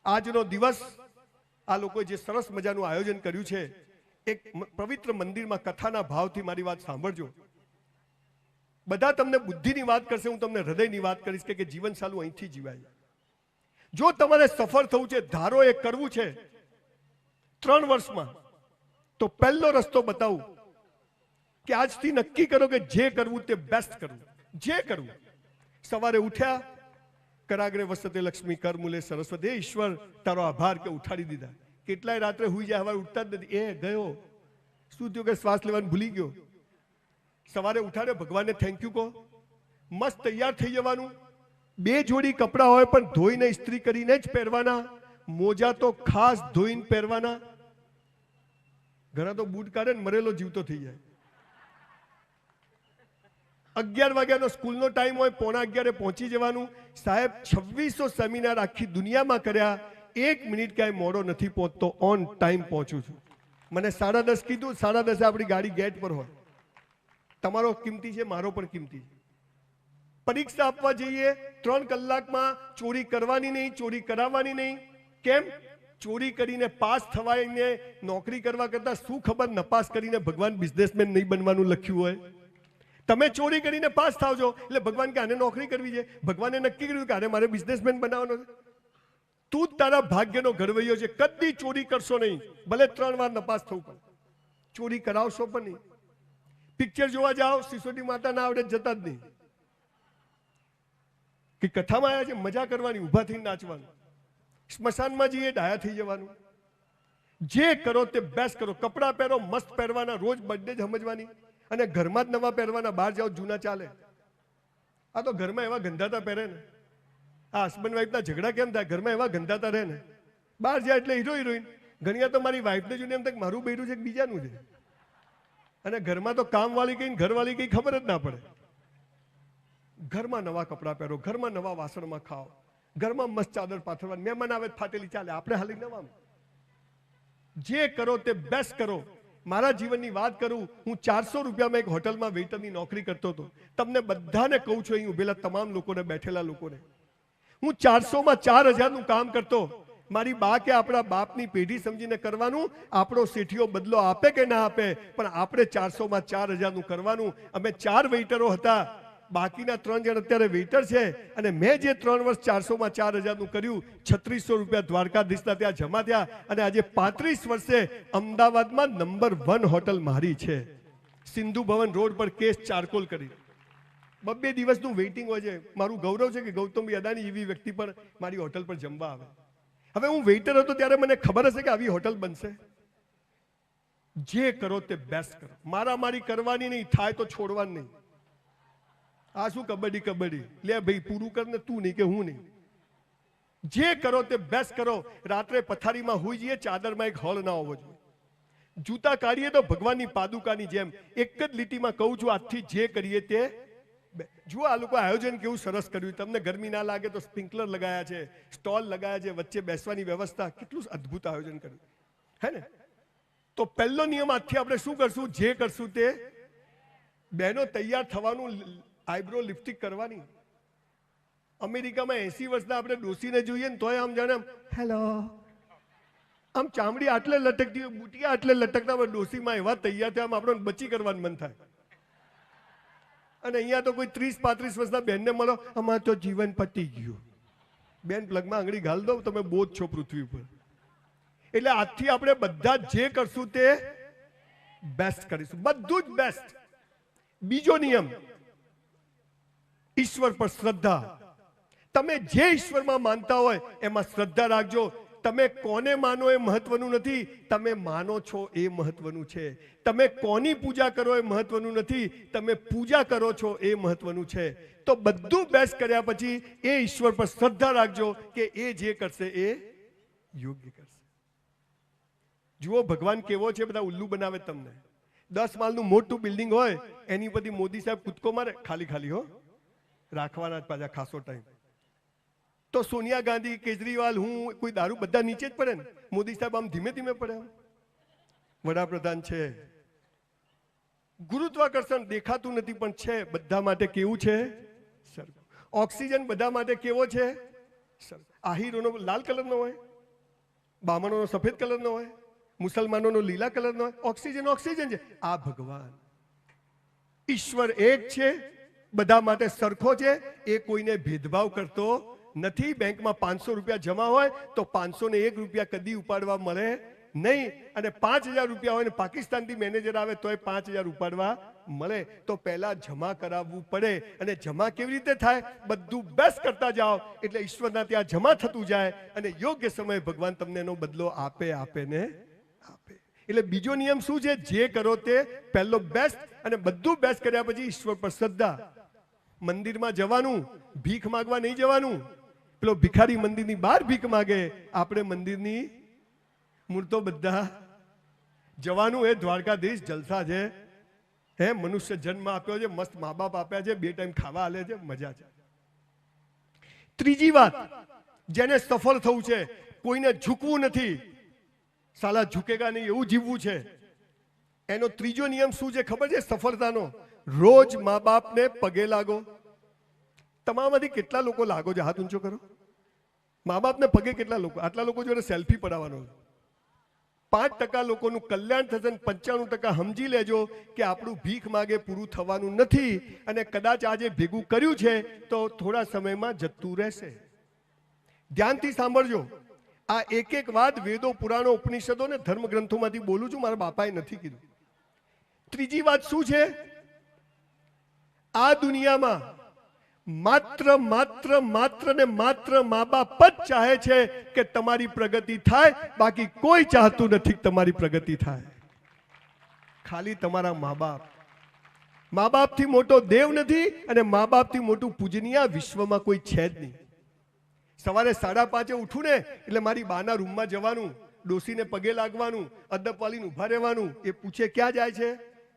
આજનો દિવસ આ લોકોએ જે સરસ મજાનું આયોજન કર્યું છે, એક પવિત્ર મંદિરમાં કથાના ભાવથી મારી વાત સાંભળજો. બધા તમને બુદ્ધિની વાત કરશે, હું તમને હૃદયની વાત કરીશ કે જીવન સાલું અહીંથી જીવાય. જો તમારે સફળ થવું છે, ધારો એ કરવું છે 3 વર્ષમાં, તો પહેલો રસ્તો બતાવું કે આજથી નક્કી કરો કે જે કરવું તે બેસ્ટ કરવું. જે કરવું, સવારે ઉઠ્યા, કરાગ્રે વસતે લક્ષ્મી કર મૂલે સરસ્વતી. ઈશ્વર તારો આભાર કે ઉઠાડી દીધા. કેટલાય રાત્રે હુઈ જાય, સવારે ઉઠતા જ નથી. એ ગયો, શું થયું કે શ્વાસ લેવાનું ભૂલી ગયો. સવારે ઉઠાડે, ભગવાનને થેન્ક યુ કહો. મસ્ત તૈયાર થઈ જવાનું. 2 જોડી કપડા હોય પણ ધોઈને ઇસ્ત્રી કરીને જ પહેરવાના. મોજા તો ખાસ ધોઈને પહેરવાના. ઘણા તો બૂટ કાઢે ને મરેલો જીવતો થઈ જાય. 11 વાગ્યાનો સ્કૂલનો ટાઈમ હોય, 11:15 પહોંચી જવાનું. સાહેબ 2600 સેમિનાર આખી દુનિયામાં કર્યા, 1 મિનિટ ક્યાંય મોડો નથી પહોંચતો, ઓન ટાઈમ પહોંચું છું. મને 10:30 કીધું, 10:30 આપણી ગાડી ગેટ પર હોય. તમારો કિંમતી છે, મારો પણ કિંમતી છે. પરીક્ષા આપવા જઈએ, 3 કલાકમાં ચોરી કરવાની નહીં, ચોરી કરાવવાની નહીં. કેમ? ચોરી કરીને પાસ થવાને નોકરી કરવા કરતા શું ખબર નપાસ કરીને ભગવાન બિઝનેસમેન નહીં બનવાનું લખ્યું હોય. તમે ચોરી કરીને પાસ થાવજો એટલે ભગવાન કે આને નોકરી કરવી છે. ભગવાને નક્કી કર્યું કે આને મારે બિઝનેસમેન બનાવવાનો છે. તું જ તારા ભાગ્યનો ઘડવૈયો છે. કદી ચોરી કરશો નહીં, ભલે 3 વાર નપાસ થવું પડે. ચોરી કરાવશો પણ નહીં. પિક્ચર જોવા જાઓ, સિસોટી માતા ના આવડે જતા જ નહીં. કે કથામાં આવ્યા છે, મજા કરવાની, ઊભા થઈને નાચવાનું. સ્મશાનમાં જઈએ, ડાયા થઈ જવાનું. જે કરો તે બેસ્ટ કરો. કપડાં પહેરો, મસ્ત પહેરવાના, રોજ બર્થડે જ સમજવાની. અને ઘરમાં જ નવા પહેરવાના, બહાર જાઓ જૂના ચાલે. આ તો ઘરમાં એવા ગંધાતા પહેરે ને. આ હસબન્ડ વાઈફના ઝઘડા કેમ થાય? ઘરમાં એવા ગંધાતા રહે ને. બહાર જાય એટલે હીરો હિરોઈન. ઘણી તો મારી વાઈફને જોઈને એમ થાય મારું બૈરું છે કે બીજાનું છે. અને ઘરમાં તો કામવાળી કઈ ઘરવાળી કઈ ખબર જ ના પડે. ઘરમાં નવા કપડાં પહેરો, ઘરમાં નવા વાસણમાં ખાઓ, ઘરમાં મસ્ત ચાદર પાથરવાની. મહેમાન આવે ફાટેલી ચાલે, આપણે હાલી નવામાં. જે કરો તે બેસ્ટ કરો. મારા જીવનની વાત કરું, હું 400 રૂપિયામાં એક હોટલમાં વેઇટરની નોકરી કરતો હતો. તમને બધાને કહું છું, અહીં ઉભેલા તમામ લોકોને, બેઠેલા લોકોને, હું 400માં 4000નું કામ કરતો. મારી બા કે આપણા બાપની પેઢી સમજીને કરવાનું. આપણો શેઠિયો બદલો આપે કે ના આપે, પણ આપણે 400માં 4000નું કરવાનું. અમે 4 વેઇટરો હતા, બાકીના 3 જણ અત્યારે વેઇટર છે. અને મેં જે 3 વર્ષ 400માં 4000નું કર્યું, 3600 રૂપિયા દ્વારકાધીશના ત્યાં જમા થયા. અને આજે 35 વર્ષે અમદાવાદમાં નંબર 1 હોટલ મારી છે, સિંધુ ભવન રોડ પર, કેસ ચારકોલ કરી. 2 દિવસનું વેઇટિંગ હોય છે. મારું ગૌરવ છે કે ગૌતમભાઈ અદાણી એવી વ્યક્તિ પણ મારી હોટલ પર જમવા આવે. હવે હું વેઇટર હતો ત્યારે મને ખબર હશે કે આવી હોટલ બનશે. જે કરો તે બેસ્ટ કરો. મારી કરવાની નહીં, થાય તો છોડવાની નહીં. આ શું કબડ્ડી કબડ્ડી? લે ભાઈ પૂરું કર ને, તું નહીં કે હું નહીં. જે કરો તે બેસ્ટ કરો. રાત્રે પથારીમાં હોઈ જઈએ, ચાદરમાં એક હોલ ના હોવો જોઈએ. જૂતા કાઢીએ તો ભગવાનની પાદુકાની જેમ. એક જ લીટીમાં કહું છું, આજથી જે કરીએ તે. જુઓ આ લોકો આયોજન કેવું સરસ કર્યું. તમને ગરમી ના લાગે તો સ્પ્રિંકલર લગાયા છે, સ્ટોલ લગાયા છે, વચ્ચે બેસવાની વ્યવસ્થા. કેટલું અદ્ભુત આયોજન કર્યું હે ને. તો પહેલો નિયમ આજથી આપણે શું કરશું? જે કરશું તે. બહેનો તૈયાર થવાનું, આઈબ્રો લિફ્ટિક કરવાની. અમેરિકામાં 80 વર્ષના આપણે ડોસીને જોઈએ ને તોય આમ જાણે હેલો, આમ ચામડી આટલે લટકતી હોય, બુટિયા આટલે લટકતા હોય. ડોસીમાં એવા તૈયાર થયા, આમ આપણને બચી કરવાનું મન થાય. અને અહીંયા તો કોઈ 30-35 વર્ષના બેનને મળો, આમાં તો જીવન પતી ગયું. બેન પ્લગમાં આંગળી ઘાલ દો, તમે બોજ છો પૃથ્વી પર. એટલે આજથી આપણે બધા જે કરશું તે બેસ્ટ કરીશું, બધું જ બેસ્ટ. બીજો નિયમ, ઈશ્વર પર શ્રદ્ધા. તમે જે ઈશ્વરમાં માનતા હોય એમાં શ્રદ્ધા રાખજો. તમે કોને માનો એ મહત્વનું નથી, તમે માનો છો એ મહત્વનું છે. તમે કોની પૂજા કરો એ મહત્વનું નથી, તમે પૂજા કરો છો એ મહત્વનું છે. તો બધું બેસ્ટ કર્યા પછી એ ઈશ્વર પર શ્રદ્ધા રાખજો કે એ જે કરશે એ યોગ્ય કરશે. જુઓ ભગવાન કેવો છે, બધા ઉલ્લુ બનાવે તમને. 10 માળનું મોટું બિલ્ડિંગ હોય, એની બધી મોદી સાહેબ કૂદકો મારે, ખાલી ખાલી હો, રાખવાના જ પાછા ખાસો ટાઈમ. તો સોનિયા ગાંધી, કેજરીવાલ, હું, કોઈ દારૂ બધા નીચે જ પડે ને. મોદી સાહેબ આમ ધીમે ધીમે પડે. વડાપ્રધાન છે. ગુરુત્વાકર્ષણ દેખાતું નથી પણ છે બધા માટે. કેવું છે? સરખું. ઓક્સિજન બધા માટે કેવો છે? સરખું. આ હીરોનો લાલ કલરનો હોય, બામણોનો સફેદ કલરનો હોય, મુસલમાનોનો લીલા કલરનો હોય. ઓક્સિજન ઓક્સિજન છે. આ ભગવાન ઈશ્વર એક છે, બધા માટે સરખો છે. એ કોઈને ભેદભાવ કરતો નથી. બેંકમાં 500 રૂપિયા જમા હોય તો 501 રૂપિયા કદી ઉપાડવા મળે નહીં, અને 5000 રૂપિયા હોય ને પાકિસ્તાનથી મેનેજર આવે તોય 5000 ઉપાડવા મળે. તો પહેલા જમા કરાવવું પડે. અને જમા કેવી રીતે થાય? બધું બેસ્ટ કરતા જાઓ એટલે ઈશ્વરના ત્યાં જમા થતું જાય, અને યોગ્ય સમયે ભગવાન તમને એનો બદલો આપે ને આપે. એટલે બીજો નિયમ શું છે? જે કરો તે પહેલો બેસ્ટ, અને બધું બેસ્ટ કર્યા પછી ઈશ્વર પર શ્રદ્ધા. મંદિરમાં જવાનું, ભીખ માંગવા નહીં જવાનું. પેલો ભિખારી મંદિરની બહાર ભીખ માગે, આપણે મંદિરની મૂળ તો બધા જવાનું. એ દ્વારકાધીશ જલસા છે. હે મનુષ્ય જન્મ આપ્યો છે, મસ્ત મા બાપ આપ્યા છે, 2 ટાઈમ ખાવા આલે છે, મજા છે. ત્રીજી વાત, જેને સફળ થવું છે, કોઈને ઝૂકવું નથી, સાલા ઝૂકેગા નહીં એવું જીવવું છે. એનો ત્રીજો નિયમ શું છે ખબર છે સફળતાનો? રોજ મા બાપને પગે લાગો. તમારામાંથી કેટલા લોકો લાગો છો? હાથ ઊંચો કરો. મા બાપને પગે કેટલા લોકો? આટલા લોકો જોડે સેલ્ફી પડાવવાનો. 5% લોકોનું કલ્યાણ થશે, 95% સમજી લેજો કે આપણું ભીખ માગે પૂરું થવાનું નથી, અને કદાચ આજે ભેગું કર્યું છે તો થોડા સમયમાં જતું રહેશે. ધ્યાનથી સાંભળજો. આ એક વાત વેદો, પુરાણો, ઉપનિષદો ને ધર્મગ્રંથોમાંથી બોલું છું, મારા બાપાએ નથી કીધું. ત્રીજી વાત શું છે? આ દુનિયામાં માત્ર ને માત્ર મા બાપ જ ચાહે છે કે તમારી પ્રગતિ થાય, બાકી કોઈ ચાહતું નથી કે તમારી પ્રગતિ થાય. ખાલી તમારા મા બાપ. મા બાપથી મોટો દેવ નથી, અને મા બાપથી મોટું પૂજનીય વિશ્વમાં કોઈ છે જ નહીં. સવારે 5:30 ઉઠું ને એટલે મારી બાના રૂમમાં જવાનું, ડોસીને પગે લાગવાનું, અદબ વાળીને ઉભા રહેવાનું. એ પૂછે ક્યાં જાય છે?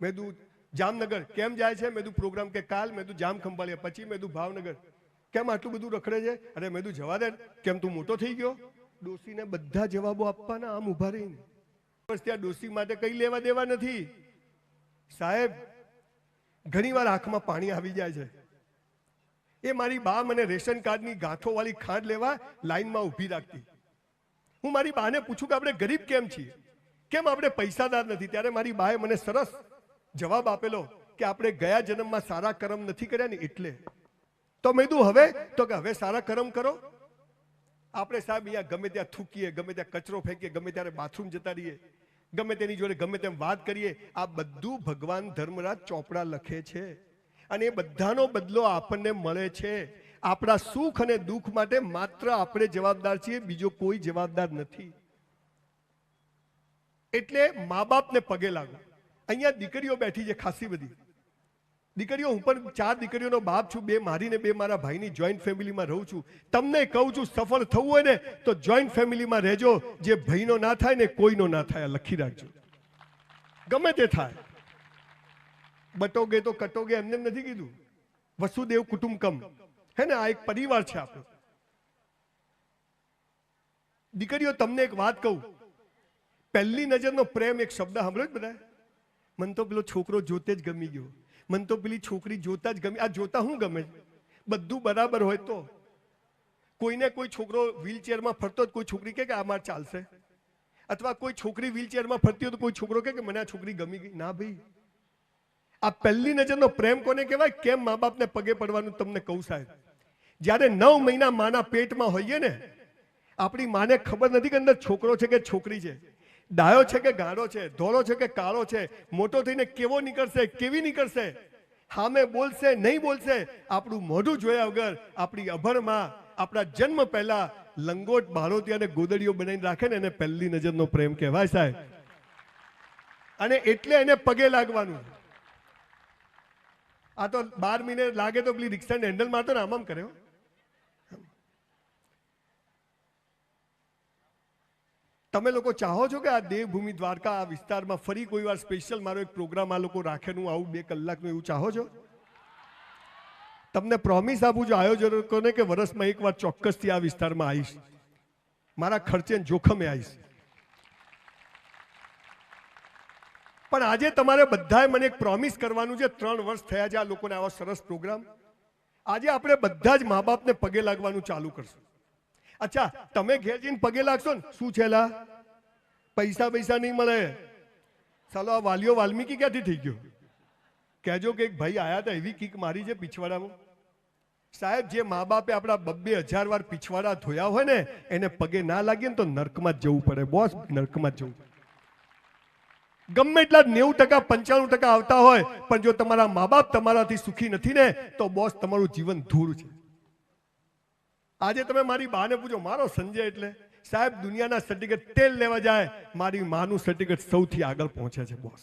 મેં કીધું જામનગર. કેમ જાય છે? મેં કીધું પ્રોગ્રામ. કે કાલ? મેં કીધું જામ ખંભાળિયા. પછી મેં કીધું ભાવનગર. કેમ આટલું બધું રખડે છે? અરે મેં કીધું જવા દે, કેમ તું મોટો થઈ ગયો? ડોસીને બધા જવાબો આપવાના, આમ ઉભા રહીને. બસ ત્યાં ડોસી માટે કઈ લેવા દેવા નથી. સાહેબ ઘણી વાર આંખમાં પાણી આવી જાય છે. એ મારી બા મને રેશન કાર્ડની ગાંઠો વાળી ખાંડ લેવા લાઈનમાં ઊભી રાખતી. હું મારી બાને પૂછું કે આપણે ગરીબ કેમ છીએ, કેમ આપણે પૈસાદાર નથી? ત્યારે મારી બાએ મને સરસ જવાબ આપેલો કે આપણે ગયા જન્મમાં સારા કર્મ નથી કર્યા ને એટલે. તો મેં કીધું હવે? તો કે હવે સારા કર્મ કરો. આપણે સાહેબ અહીંયા ગમે ત્યાં થૂકીએ, ગમે ત્યાં કચરો ફેંકીએ, ગમે ત્યારે બાથરૂમ જતા રહીએ, ગમે તેની જોડે ગમે તેમ વાત કરીએ. આ બધું ભગવાન ધર્મરાજ ચોપડા લખે છે, અને એ બધાનો બદલો આપણને મળે છે. આપણા સુખ અને દુઃખ માટે માત્ર આપણે જવાબદાર છીએ, બીજો કોઈ જવાબદાર નથી. એટલે મા બાપને પગે લાગો. અહીંયા દીકરીઓ બેઠી છે ખાસી બધી દીકરીઓ. હું પણ 4 દીકરીઓનો બાપ છું. 2 મારી ને 2 મારા ભાઈની જોઈન્ટ ફેમિલીમાં રહું છું. તમને કહું છું, સફળ થવું હોય ને તો જોઈન્ટ ફેમિલીમાં રહેજો. જે ભાઈનો ના થાય ને કોઈનો ના થાય, લખી રાખજો. ગમે તે થાય, બટોગે તો કટોગે, એમને નથી કીધું. વસુદેવ કુટુંબકમ, હે ને? આ એક પરિવાર છે આપણો. દીકરીઓ તમને એક વાત કહું, પહેલી નજરનો પ્રેમ એક શબ્દ સાંભળ્યો જ બધા? મને તો પેલો છોકરો જોતે જ ગમી ગયો, મને તો પેલી છોકરી જોતા જ ગમી. આ જોતા હું ગમે? બધું બરાબર હોય તો. કોઈને કોઈ છોકરો વ્હીલચેરમાં ફરતો કોઈ છોકરી કે આ માર ચાલશે, અથવા કોઈ છોકરી વ્હીલચેરમાં ફરતી હોય તો કોઈ છોકરો કે મને આ છોકરી ગમી ગઈ. ના ભાઈ, આ પહેલી નજરનો પ્રેમ કોને કહેવાય? કેમ મા બાપને પગે પડવાનું તમને કહું સાહેબ. જ્યારે 9 મહિના માના પેટમાં હોઈએ ને, આપણી માને ખબર નથી કે અંદર છોકરો છે કે છોકરી છે, ડાયો છે કે ગાળો છે, ધોળો છે કે કાળો છે, મોટો થઈને કેવો નીકળશે, કેવી નીકળશે, સામે બોલશે નહીં બોલશે. આપણું મોઢું જોયા વગર આપણી અભણમાં આપણા જન્મ પહેલા લંગોટ બાળોતી અને ગોદડીઓ બનાવીને રાખે ને, એને પહેલી નજરનો પ્રેમ કહેવાય સાહેબ. અને એટલે એને પગે લાગવાનું. આ તો 12 મહિને લાગે તો પેલી રિક્ષાને હેન્ડલ મારતો ને આમ કર્યો. તમે લોકો ચાહો છો કે આ દેવભૂમિ દ્વારકા આ વિસ્તારમાં ફરી કોઈ વાર સ્પેશિયલ મારો એક પ્રોગ્રામ આ લોકો રાખેનું આવું 2 કલાકનું એવું ચાહો છો? તમને પ્રોમિસ આપું છું આયોજકોને કે વર્ષમાં એકવાર ચોક્કસથી આ વિસ્તારમાં આવીશ. મારા ખર્ચે જોખમે આવીશ. પણ આજે તમારે બધાએ મને એક પ્રોમિસ કરવાનું છે. 3 વર્ષ થયા છે આ લોકોને આવા સરસ પ્રોગ્રામ. આજે આપણે બધા જ મા બાપને પગે લાગવાનું ચાલુ કરશું. અચ્છા તમે ઘેર જઈને પગે લાગશો ને, શું છેલા પૈસા નહીં મળે. ચાલો આ વાલીઓ વાલ્મીકી ક્યાંથી થઈ ગયો? કહેજો કે એક ભાઈ આયા હતા, એવી કીક મારી છે પીછવાડામાં. સાહેબ જે મા બાપે આપણા 2,000 વાર પીછવાડા ધોયા હોય ને, એને પગે ના લાગીએ ને તો નર્કમાં જ જવું પડે બોસ, નર્કમાં જ જવું પડે. ગમે એટલા 90% 95% આવતા હોય, પણ જો તમારા મા બાપ તમારાથી સુખી નથી ને, તો બોસ તમારું જીવન ધૂળ છે. આજે તમે મારી બાને પૂછો, મારો સંજય એટલે સાહેબ દુનિયાના સર્ટિફિકેટ તેલ લેવા જાય, મારી માનું સર્ટિફિકેટ સૌથી આગળ પહોંચે છે બોસ.